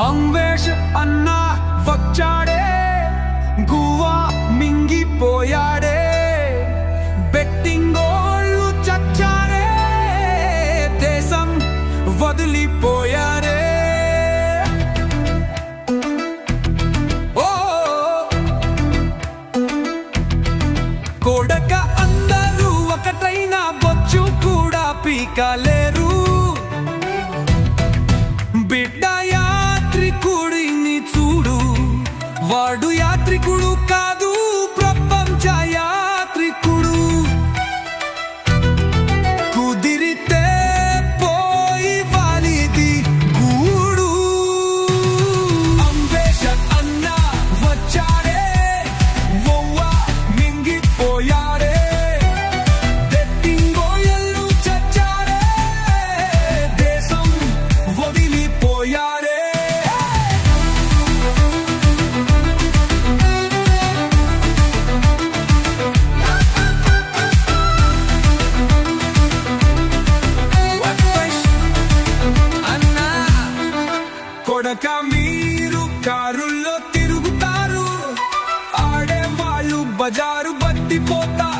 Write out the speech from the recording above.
అంవేష్ అన్న వచ్చాడే, గువ్వా మింగిపోయాడే, బెట్టింగోళ్ళు చచ్చారే, దేశం వదిలిపోయారే. ఓ కొడక అందరూ ఒకటైనా బొచ్చు కూడా పీకలేరు. బిడ్డ యాత్రికుడిని చూడు, వాడు యాత్రికుడు కాదు, ప్రపంచ యాత్రికుడు. కుదిరితే పోయి వాలిది గూడు. అంవేష అన్న వచ్చాడే, ఒవ్వా మింగిపోయాడే, దెట్టింగోయళ్ళు చచ్చారే, దేశం వదిలిపోయారే. కొడక మీరు కారుల్లో తిరుగుతారు, ఆడేవాళ్ళు బజారు బట్టిపోతారు.